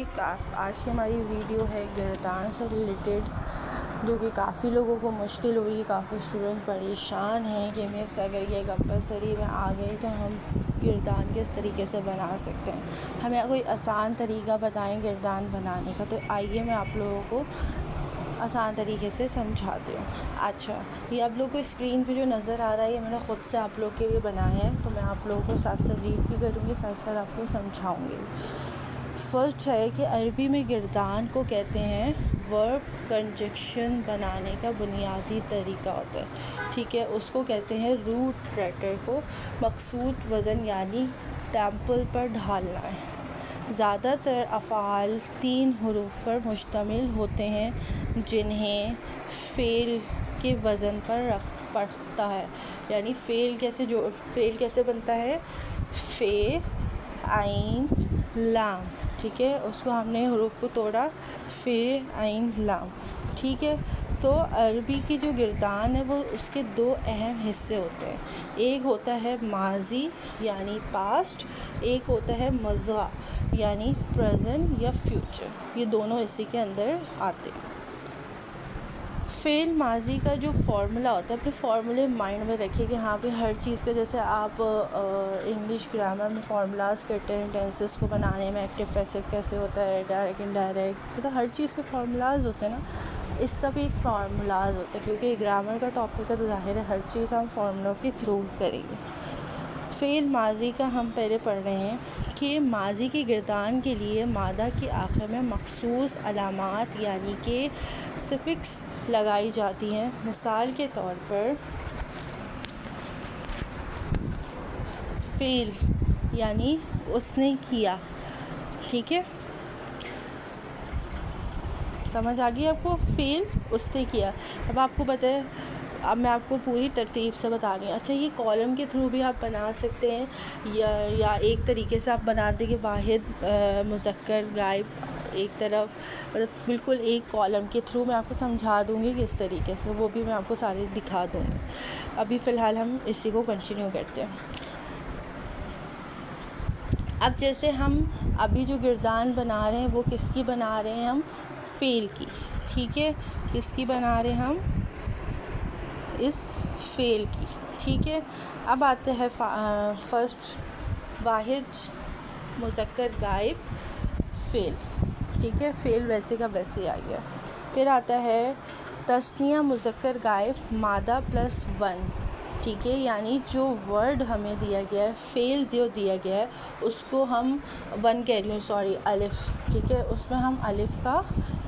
आज की हमारी वीडियो है गिरदान से रिलेटेड, जो कि काफ़ी लोगों को मुश्किल हुई। काफ़ी स्टूडेंट परेशान हैं कि मिस अगर ये कंपलसरी में आ गई तो हम गिरदान किस तरीके से बना सकते हैं। हमें कोई आसान तरीका बताएं गिरदान बनाने का। तो आइए मैं आप लोगों को आसान तरीके से समझाती हूँ। अच्छा, ये आप लोग को स्क्रीन पे जो नज़र आ रहा है ये मैंने ख़ुद से आप लोग के लिए बनाया है, तो मैं आप लोगों को साथ साथ रीड भी करूँगी, साथ साथ आपको समझाऊँगी। फर्स्ट है कि अरबी में गिरदान को कहते हैं वर्ब कंजक्शन बनाने का बुनियादी तरीका होता है, ठीक है। उसको कहते हैं रूट रैटर को मकसूद वज़न यानी टेम्पल पर ढालना है। ज़्यादातर अफ़आल 3 हरूफ पर मुश्तमिल होते हैं जिन्हें फ़ेल के वज़न पर पड़ता है। यानी फ़ेल कैसे बनता है, फ़े आइन लाम, ठीक है। उसको हमने हरूफ को तोड़ा, फ़े आइन लाम, ठीक है। तो अरबी की जो गिरदान है वो उसके 2 अहम हिस्से होते हैं। एक होता है माजी यानी पास्ट, एक होता है मज़ा यानी प्रेजेंट या फ्यूचर। ये दोनों इसी के अंदर आते हैं। फ़ेल माजी का जो फार्मूला होता है, अपने फार्मूले माइंड में रखिए कि हाँ पे हर चीज़ का, जैसे आप इंग्लिश ग्रामर में फार्मूलाज करते हैं टेंसेस को बनाने में, एक्टिव पैसिव कैसे होता है, डायरेक्ट इनडायरेक्ट, तो हर चीज़ के फार्मूलाज होते हैं ना। इसका भी एक फार्मूलाज होता है, क्योंकि ग्रामर का टॉपिक है तो ज़ाहिर है हर चीज़ हम फार्मूलों के थ्रू करेंगे। फ़ेल माजी का हम पहले पढ़ रहे हैं कि माजी की गिरदान के लिए मादा के आखिर में मखसूस अलामात यानी कि सफिक्स लगाई जाती हैं। मिसाल के तौर पर फ़ेल यानी उसने किया, ठीक है, समझ आ गई आपको। फ़ेल उसने किया। अब आपको पता है, अब मैं आपको पूरी तरतीब से बता रही हूँ। अच्छा, ये कॉलम के थ्रू भी आप बना सकते हैं या एक तरीके से आप बना दें कि वाहिद मुज़क्कर गायब एक तरफ, मतलब बिल्कुल एक कॉलम के थ्रू मैं आपको समझा दूँगी किस तरीके से, वो भी मैं आपको सारे दिखा दूँगी। अभी फ़िलहाल हम इसी को कंटिन्यू करते हैं। अब जैसे हम अभी जो गिरदान बना रहे हैं वो किसकी बना रहे हैं, हम फ़ेल की, ठीक है। किसकी बना रहे हैं हम, इस फ़ेल की, ठीक है। अब आते हैं फर्स्ट वाहिद मुज़क्कर गायब फ़ेल, ठीक है। फ़ेल वैसे का वैसे आ गया। फिर आता है तस्निया मुज़क्कर गायब मादा प्लस 1, ठीक है। यानी जो वर्ड हमें दिया गया है, फ़ेल जो दिया गया है, उसको हम 1 कह रही हूँ, सॉरी अलिफ़, ठीक है। उसमें हम अलिफ़ का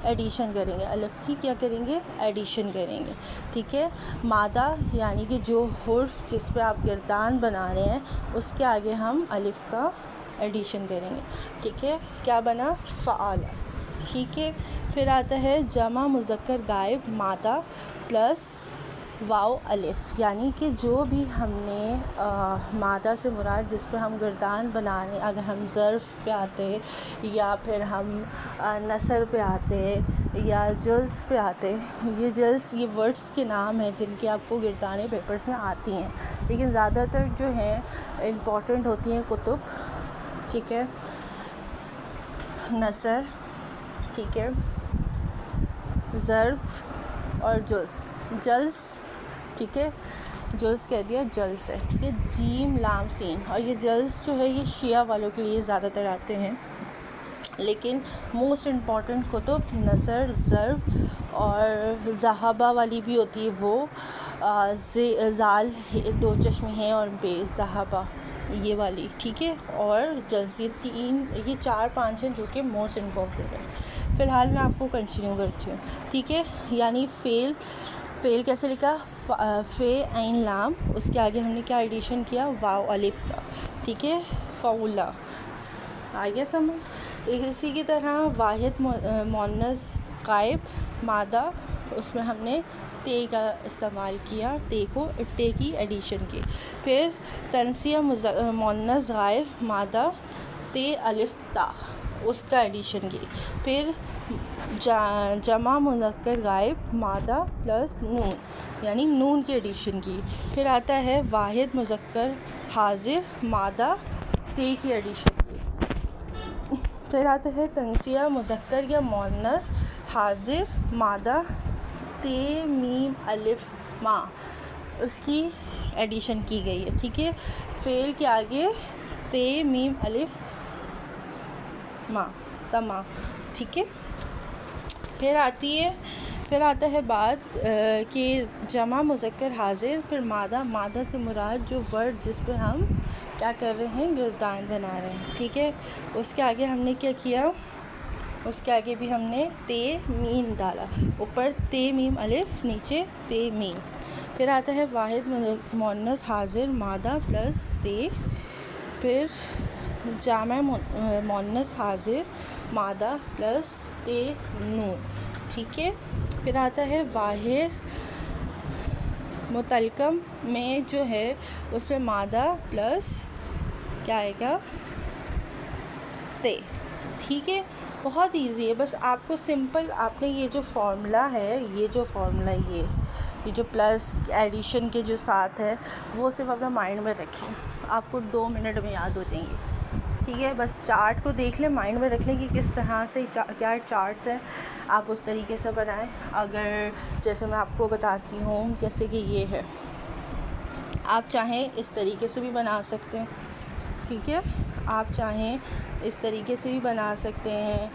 एडिशन करेंगे, अलिफ़ की क्या करेंगे, एडिशन करेंगे, ठीक है। मादा यानी कि जो हुर्फ जिस पे आप गिरदान बना रहे हैं उसके आगे हम अलिफ़ का एडिशन करेंगे, ठीक है। क्या बना, फ़आला, ठीक है। फिर आता है जमा मुज़क्कर गायब मादा प्लस वाव अलिफ़, यानी कि जो भी हमने मादा से मुराद जिस पे हम गिरदान बना रहे हैं, अगर हम ज़र्फ़ पे आते या फिर हम नसर पे आते या जल्स पे आते, ये जल्स ये वर्ड्स के नाम हैं जिनकी आपको गिरदाने पेपर्स में आती हैं, लेकिन ज़्यादातर जो हैं इम्पॉर्टेंट होती हैं कुतुब, ठीक है, नसर, ठीक है, ज़र्फ़ और जल्स, ठीक है। जल्स कह दिया, जल्स है, ठीक है, जीम लाम सीन। और ये जल्स जो है ये शिया वालों के लिए ज़्यादातर आते हैं, लेकिन मोस्ट इम्पॉर्टेंट कुतुब नसर, ज़र्फ़ और ज़हाबा वाली भी होती है, वो ज़ाल 2 चश्मे हैं और बे ज़हाबा ये वाली, ठीक है, और जल्स, ये 4-5 हैं जो कि मोस्ट इम्पॉर्टेंट है। फ़िलहाल मैं आपको कंटिन्यू करती हूँ, ठीक है। यानी फ़ेल कैसे लिखा, फ़े आइन लाम, उसके आगे हमने क्या एडिशन किया, वाव अलिफ़ का, ठीक है, फ़ाउला, आ गया समझ। इसी की तरह वाहिद मुअन्नस गायब मादा, उसमें हमने ते का इस्तेमाल किया, ते की एडिशन की। फिर तनसिया मुअन्नस गायब मादा ते अलिफ़ ता, उसका एडिशन की। फिर जमा मुज़क्कर गायब मादा प्लस नून, यानी नून की एडिशन की। फिर आता है वाहिद मुज़क्कर हाज़िर मादा ते की एडिशन की। फिर आता है तंसिया मुज़क्कर या मुअन्नस हाजिर मादा ते मीम अलिफ मा, उसकी एडिशन की गई है। ठीक है, फ़ेल के आगे ते मीम अलिफ मा, तमा। ठीक है, फिर आता है बात कि जमा मुज़क्कर हाजिर, फिर मादा से मुराद जो वर्ड जिस पे हम क्या कर रहे हैं, गिरदान बना रहे हैं। ठीक है, उसके आगे हमने क्या किया, उसके आगे भी हमने ते मीम डाला, ऊपर ते मीम अलिफ, नीचे ते मीम। फिर आता है वाहिद मुअन्नस हाजिर मादा प्लस ते, फिर जामा मुअन्नस हाजिर मादा प्लस ते नून। ठीक है, फिर आता है वाहिद मुतलकम में जो है उसमें मादा प्लस क्या आएगा, ते। ठीक है, बहुत इजी है, बस आपको सिंपल आपने ये जो फार्मूला है, ये जो प्लस एडिशन के जो साथ है वो सिर्फ अपना माइंड में रखें, आपको 2 मिनट में याद हो जाएंगे। ठीक है, बस चार्ट को देख लें, माइंड में रख लें कि किस तरह से क्या चार्ट है, आप उस तरीके से बनाएं। अगर जैसे मैं आपको बताती हूँ, जैसे कि ये है, आप चाहें इस तरीके से भी बना सकते हैं। ठीक है, आप चाहें इस तरीके से भी बना सकते हैं,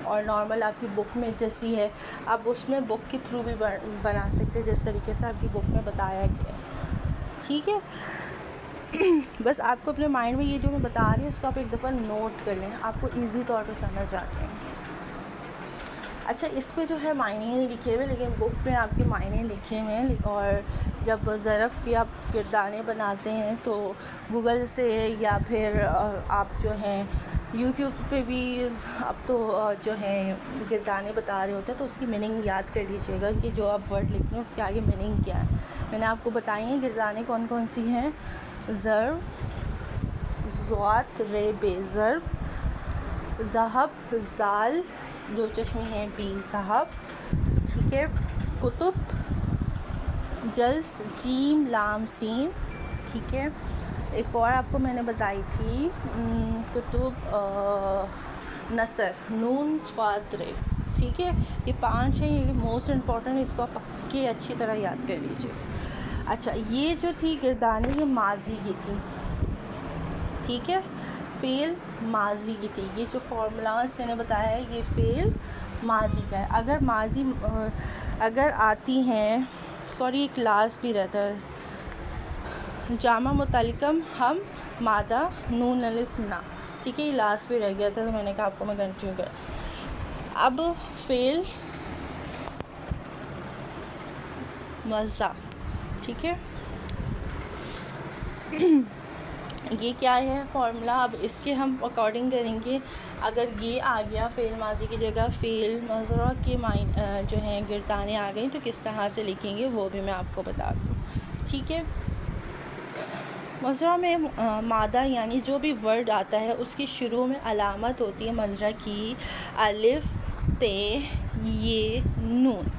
और नॉर्मल आपकी बुक में जैसी है आप उसमें बुक के थ्रू भी बना सकते हैं, जिस तरीके से आपकी बुक में बताया गया है। ठीक है, बस आपको अपने माइंड में ये जो मैं बता रही हूँ इसको आप एक दफ़ा नोट कर लें, आपको ईज़ी तौर पर समझ आ जाएंगे। अच्छा, इस पे जो है मायने नहीं लिखे हुए, लेकिन बुक में आपके मायने लिखे हुए हैं। और जब ज़रफ़ की आप गिरदाने बनाते हैं तो गूगल से या फिर आप जो हैं यूट्यूब पे भी अब तो जो है गिरदाने बता रहे होते हैं, तो उसकी मीनिंग याद कर लीजिएगा कि जो आप वर्ड लिख रहे हैं उसके आगे मीनिंग क्या है। मैंने आपको बताई हैं गिरदाने कौन कौन सी हैं, ज़र्फ़, ज़्वात, रे, बे, ज़र्फ़, ज़हब, ज़ाल, 2 चश्मे हैं, बी, ज़हब। ठीक है, कुतुब, जल्स, जीम, लाम, सीन। ठीक है, एक और आपको मैंने बताई थी कुतुब, नसर, नून, स्वाद, रे। ठीक है, ये 5 हैं, ये मोस्ट इम्पॉर्टेंट, इसको आप पक्के अच्छी तरह याद कर लीजिए। अच्छा, ये जो थी गिरदानी ये माजी की थी। ठीक है, फ़ेल माजी की थी। ये जो फार्मूलाज मैंने बताया है ये फ़ेल माजी का है। अगर माजी अगर आती हैं, सॉरी एक लास्ट भी रहता है, जामा मुतलकम हम मादा नून अलिफ ना। ठीक है, ये लास्ट भी रह गया था तो मैंने कहा आपको मैं कंटिन्यू कर। अब फ़ेल मज़ा। ठीक है, ये क्या है फार्मूला, अब इसके हम अकॉर्डिंग करेंगे। अगर ये आ गया फ़ेल माजी की जगह फ़ेल मज़रा के जो हैं गिरदाने आ गई, तो किस तरह से लिखेंगे वो भी मैं आपको बता दूँ। ठीक है, मज़रा में मादा यानी जो भी वर्ड आता है उसकी शुरू में अलामत होती है मज़रा की, अलिफ, ते, ये, नून।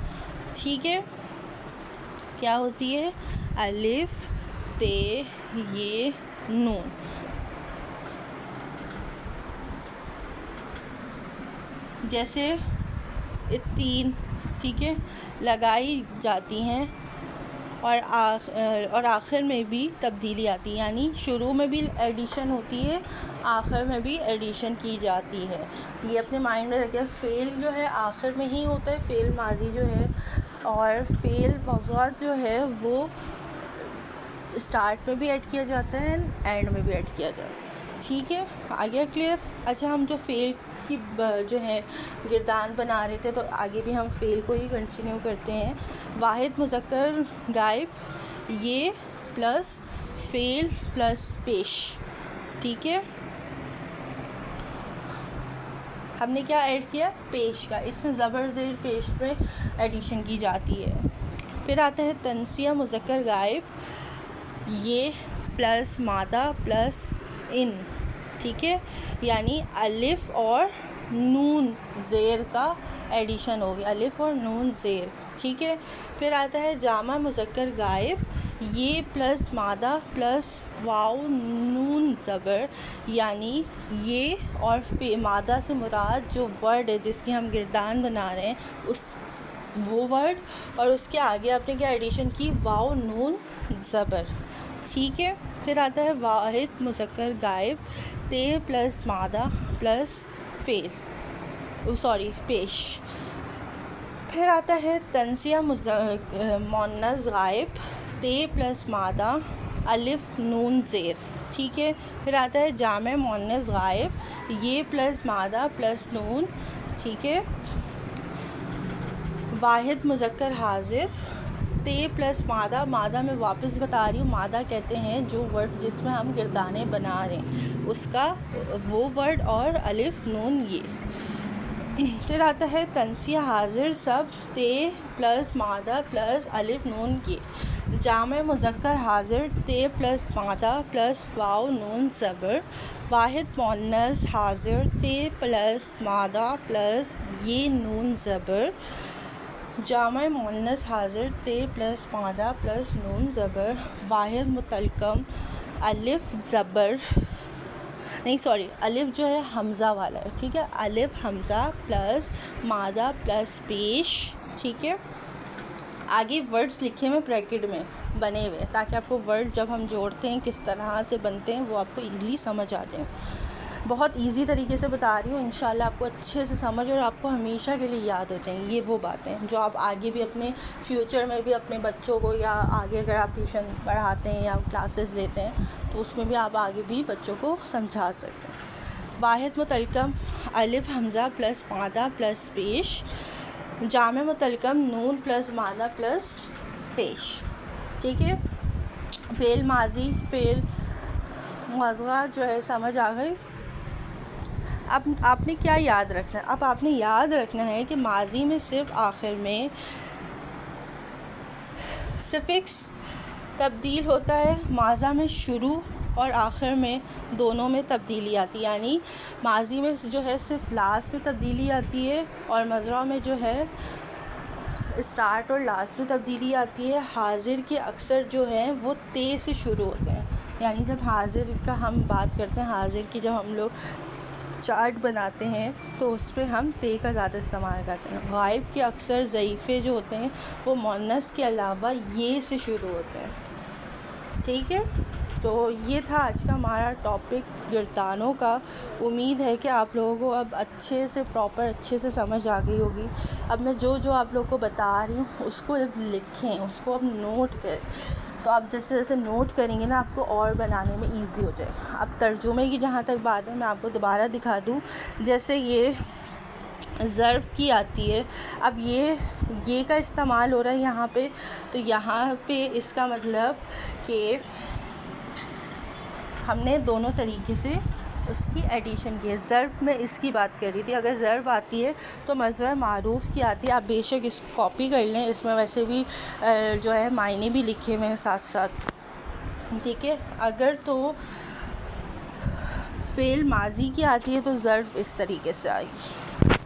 ठीक है, क्या होती है, अलिफ, ते, ये, नून। जैसे 3, ठीक है, लगाई जाती हैं और आखिर में भी तब्दीली आती है, यानी शुरू में भी एडिशन होती है, आखिर में भी एडिशन की जाती है। ये अपने माइंड में रखिए, फ़ेल जो है आखिर में ही होता है, फ़ेल माजी जो है, और फ़ेल मौज़ूआत जो है वो स्टार्ट में भी ऐड किया जाता है, एंड में भी ऐड किया जाता है। ठीक है, आ गया क्लियर। अच्छा, हम जो फ़ेल की जो है गिरदान बना रहे थे, तो आगे भी हम फ़ेल को ही कंटिन्यू करते हैं। वाहिद मुज़क्कर गायब, ये प्लस फ़ेल प्लस पेश। ठीक है, हमने क्या ऐड किया, पेश का, इसमें ज़बर ज़ेर पेश पे एडिशन की जाती है। फिर आता है तंसिया मुज़क्कर गायब, ये प्लस मादा प्लस इन। ठीक है, यानी अलिफ और नून ज़ेर का एडिशन हो गया, अलिफ और नून ज़ेर। ठीक है, फिर आता है जामा मुज़क्कर गायब, ये प्लस मादा प्लस वाव नून ज़बर, यानी ये और मादा से मुराद जो वर्ड है जिसकी हम गिरदान बना रहे हैं उस वो वर्ड, और उसके आगे आपने क्या एडिशन की, वाव नून ज़बर। ठीक है। फिर आता है वाहिद मुज़क्कर गायब, ते प्लस मादा प्लस फेल, पेश। फिर आता है तंसिया मुन्नस गायब, ते प्लस मादा अलिफ नून ज़ेर। ठीक है। फिर आता है जामे मुन्नस गायब, ये प्लस मादा प्लस नून। ठीक है। वाहिद मुज़क्कर हाजिर, ते प्लस मादा, मादा मैं वापस बता रही हूँ, मादा कहते हैं जो वर्ड जिसमें हम गिरदाने बना रहे हैं उसका वो वर्ड, और अलिफ नून ये। फिर आता है तंसिया हाजिर सब, ते प्लस मादा प्लस अलिफ नून ये। जामे मुज़क्कर हाजिर, ते प्लस मादा प्लस वाव नून ज़बर। वाहिद मुन्नस हाजिर, ते प्लस मादा प्लस ये नून ज़बर। जामे मुन्नस हाजिर, ते प्लस मादा प्लस नून ज़बर। वाहिद मुतलकम अलिफ ज़बर, नहीं सॉरी, अलिफ जो है हमज़ा वाला है। ठीक है। अलिफ हमज़ा प्लस मादा प्लस पेश। ठीक है। आगे वर्ड्स लिखे हुए ब्रैकेट में बने हुए, ताकि आपको वर्ड जब हम जोड़ते हैं किस तरह से बनते हैं वो आपको ईज़िली समझ आ जाए। बहुत इजी तरीके से बता रही हूँ, इंशाल्लाह आपको अच्छे से समझ और आपको हमेशा के लिए याद हो जाएंगी ये वो बातें जो आप आगे भी अपने फ्यूचर में भी अपने बच्चों को, या आगे अगर आप ट्यूशन पढ़ाते हैं या क्लासेस लेते हैं तो उसमें भी आप आगे भी बच्चों को समझा सकते हैं। वाहिद मुतलकम अलिफ हमज़ा प्लस मादा प्लस पेश। जामे मुतलकम नून प्लस मादा प्लस पेश। ठीक है। फ़ेल माजी, फ़ेल मुज़ारा जो है समझ आ गई। अब आपने क्या याद रखना है, अब आपने याद रखना है कि माजी में सिर्फ आखिर में सफिक्स तब्दील होता है, माज़ा में शुरू और आखिर में दोनों में तब्दीली आती है। यानी माजी में जो है सिर्फ लास्ट में तब्दीली आती है, और मुज़ारा में जो है स्टार्ट और लास्ट में तब्दीली आती है। हाजिर के अक्सर जो हैं वो ते से शुरू होते हैं, यानी जब हाजिर का हम बात करते हैं, हाजिर की जब हम लोग चार्ट बनाते हैं तो उस पर हम ते का ज़्यादा इस्तेमाल करते हैं। गायब के अक्सर ज़ईफ़े जो होते हैं वो मुन्नस के अलावा ये से शुरू होते हैं। ठीक है। तो ये था आज का हमारा टॉपिक गिरदानों का। उम्मीद है कि आप लोगों को अब अच्छे से प्रॉपर अच्छे से समझ आ गई होगी। अब मैं जो जो आप लोगों को बता रही हूँ उसको अब लिखें, उसको अब नोट करें, तो आप जैसे जैसे नोट करेंगे ना आपको और बनाने में इजी हो जाएगा। अब तर्जुमे की जहाँ तक बात है मैं आपको दोबारा दिखा दूँ, जैसे ये ज़र्फ़ की आती है, अब ये का इस्तेमाल हो रहा है यहाँ पे, तो यहाँ पे इसका मतलब कि हमने दोनों तरीके से उसकी एडिशन की है। ज़र्फ़ में इसकी बात कर रही थी, अगर ज़र्फ़ आती है तो मज़हर मारूफ़ की आती है। आप बेशक इसको कॉपी कर लें, इसमें वैसे भी जो है मायने भी लिखे हुए हैं साथ साथ। ठीक है। अगर तो फ़ेल माजी की आती है तो ज़र्फ़ इस तरीके से आएगी।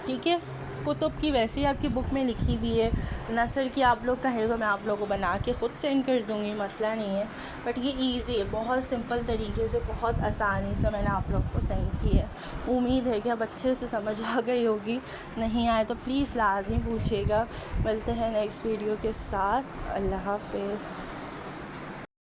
ठीक है। कुतुब की वैसे ही आपकी बुक में लिखी हुई है, नसर की आप लोग कहे तो मैं आप लोगों को बना के ख़ुद सेंड कर दूँगी, मसला नहीं है। बट ये इजी है, बहुत सिंपल तरीके से, बहुत आसानी से मैंने आप लोग को सेंड की है। उम्मीद है कि अब अच्छे से समझ आ गई होगी, नहीं आए तो प्लीज़ लाज़िम पूछिएगा। मिलते हैं नेक्स्ट वीडियो के साथ। अल्लाह हाफ़िज़।